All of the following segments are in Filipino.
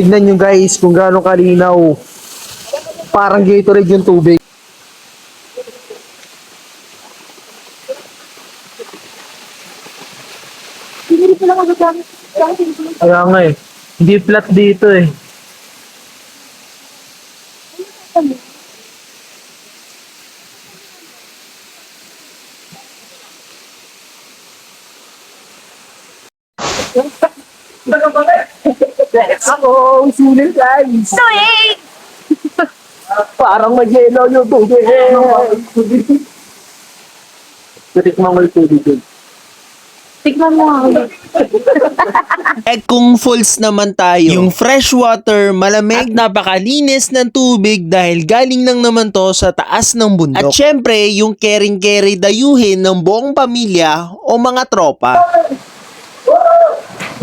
Tignan nyo guys kung gaano kalinaw. Parang Gatorade yung tubig. Kaya nga eh. Hindi flat dito eh. Ako, sulit guys. Tuig! Parang mag-yelo yung tubig. Titikman mo yung tubig. Tignan mo ako. Kung falls naman tayo, yung freshwater, malamig at napakalinis ng tubig dahil galing lang naman to sa taas ng bundok. At syempre, yung caring-carry dayuhin ng buong pamilya o mga tropa.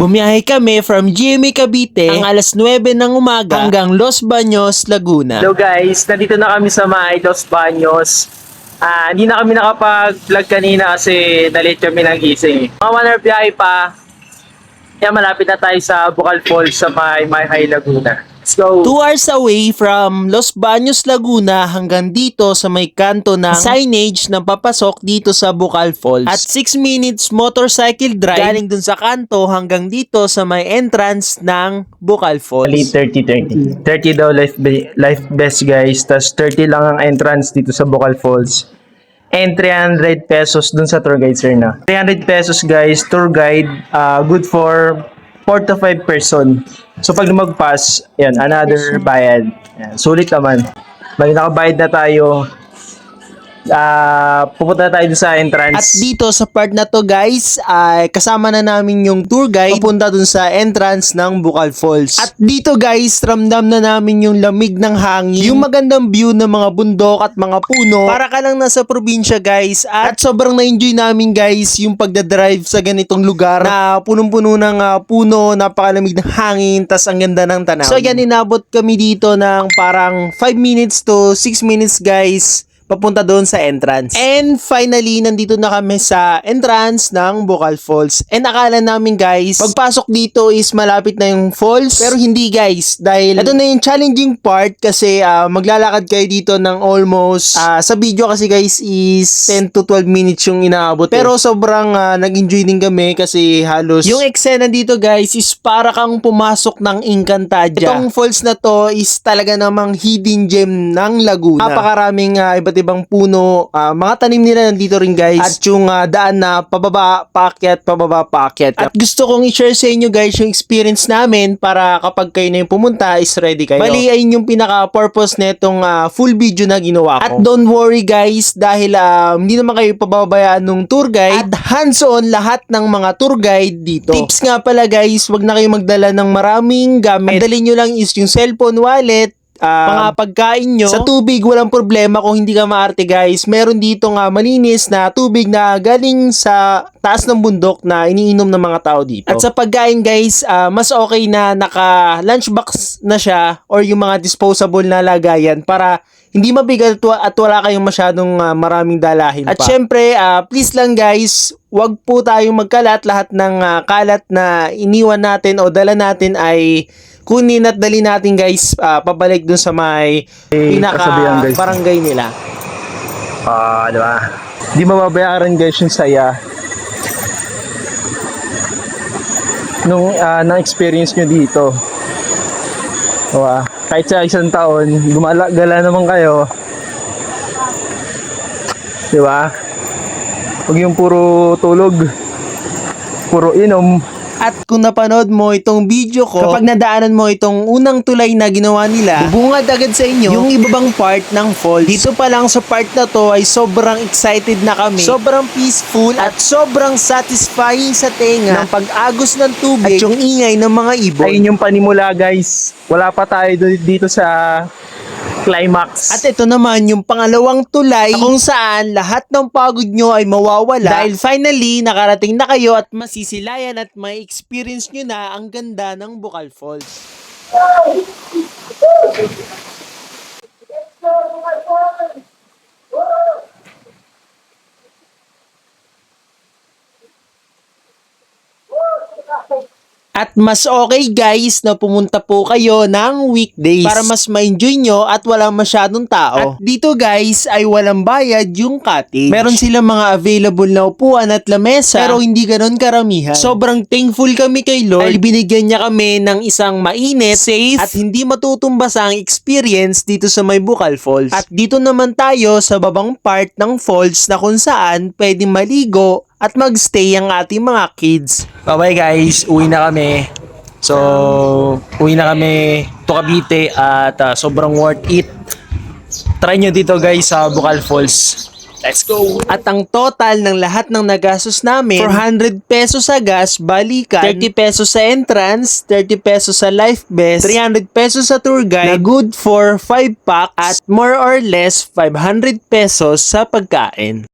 Bumiyahe kami from GMA Cavite ang alas 9 ng umaga hanggang Los Baños, Laguna. Hello guys, nandito na kami sa May Los Baños. Hindi na kami nakapag-vlog kanina kasi na-late kami ng gising. Mga 1 hour biyahe pa. Kaya malapit na tayo sa Bucal Falls sa May High Laguna. Let's go! 2 hours away from Los Baños, Laguna hanggang dito sa may kanto ng signage na papasok dito sa Bucal Falls. At 6 minutes motorcycle drive galing dun sa kanto hanggang dito sa may entrance ng Bucal Falls. 30 daw life best guys. Tas 30 lang ang entrance dito sa Bucal Falls. And 300 pesos dun sa tour guide sir na. 300 pesos guys, tour guide. Good for 4 to 5 person. So pag lumagpas, yan, another bayad. Yan, sulit naman. Bali nakabayad na tayo. Pupunta na tayo sa entrance. At dito sa part na to guys, ay kasama na namin yung tour guide papunta dun sa entrance ng Bucal Falls. At dito guys, ramdam na namin yung lamig ng hangin, yung magandang view ng mga bundok at mga puno. Para ka lang nasa probinsya guys. At sobrang na-enjoy namin guys yung pagdadrive sa ganitong lugar na punong-puno ng puno, napakalamig ng hangin, tas ang ganda ng tanaw. So yan, inabot kami dito ng parang 5 minutes to 6 minutes guys papunta doon sa entrance. And finally, nandito na kami sa entrance ng Bucal Falls. And akala namin guys, pagpasok dito is malapit na yung falls. Pero hindi guys, dahil ito na yung challenging part kasi maglalakad kayo dito ng almost, sa video kasi guys is 10 to 12 minutes yung inaabot. Pero sobrang nag-enjoy din kami kasi halos yung eksena dito guys is para kang pumasok ng Encantadia. Itong falls na to is talaga namang hidden gem ng Laguna. Napakaraming iba't ibang puno, mga tanim nila nandito rin guys, at yung daan na pababa, paakyat, pababa, paakyat. At gusto kong i-share sa inyo guys yung experience namin para kapag kayo na yung pumunta is ready kayo. Bali, ayun yung pinaka-purpose netong full video na ginawa ko. At don't worry guys, dahil hindi naman kayo pababayaan ng tour guide, at hands-on lahat ng mga tour guide dito. Tips nga pala guys, wag na kayo magdala ng maraming gamit. Ang dali nyo lang is yung cellphone, wallet, mga pagkain nyo. Sa tubig, walang problema kung hindi ka maarte guys. Meron dito nga malinis na tubig na galing sa taas ng bundok na iniinom ng mga tao dito. At sa pagkain guys, mas okay na naka lunchbox na siya or yung mga disposable na lagayan para hindi mabigat at wala kayong masyadong maraming dalahin pa. At syempre, please lang guys, wag po tayong magkalat. Lahat ng kalat na iniwan natin o dala natin ay kunin at dali natin guys pabalik dun sa may pinaka barangay nila. Diba? Di mababayaran guys yung saya nung na-experience nyo dito. Diba? Kahit sa isang taon, gumala-gala naman kayo. Diba? Huwag yung puro tulog, puro inom. At kung napanood mo itong video ko, kapag nadaanan mo itong unang tulay na ginawa nila, bubungad agad sa inyo yung ibabang part ng falls. Dito pa lang sa part na to ay sobrang excited na kami. Sobrang peaceful at sobrang satisfying sa tenga ng pag-agos ng tubig at yung ingay ng mga ibon. Ayun yung panimula guys. Wala pa tayo dito sa climax. At ito naman yung pangalawang tulay kung saan lahat ng pagod nyo ay mawawala dahil finally nakarating na kayo at masisilayan at may experience nyo na ang ganda ng Bucal Falls. At mas okay guys na pumunta po kayo ng weekdays para mas ma-enjoy nyo at wala masyadong tao. At dito guys ay walang bayad yung cottage. Meron silang mga available na upuan at lamesa pero hindi ganon karamihan. Sobrang thankful kami kay Lord dahil binigyan niya kami ng isang mainit, safe at hindi matutumbasang experience dito sa may Bukal Falls. At dito naman tayo sa babang part ng falls na kung saan pwede maligo at magstay ang ating mga kids. Bye-bye guys, uwi na kami. So, uwi na kami to Cavite at sobrang worth it. Try nyo dito guys sa Bukal Falls. Let's go! At ang total ng lahat ng nagastos namin, 400 pesos sa gas, balikan, 30 pesos sa entrance, 30 pesos sa life vest, 300 pesos sa tour guide, na good for 5 packs, at more or less 500 pesos sa pagkain.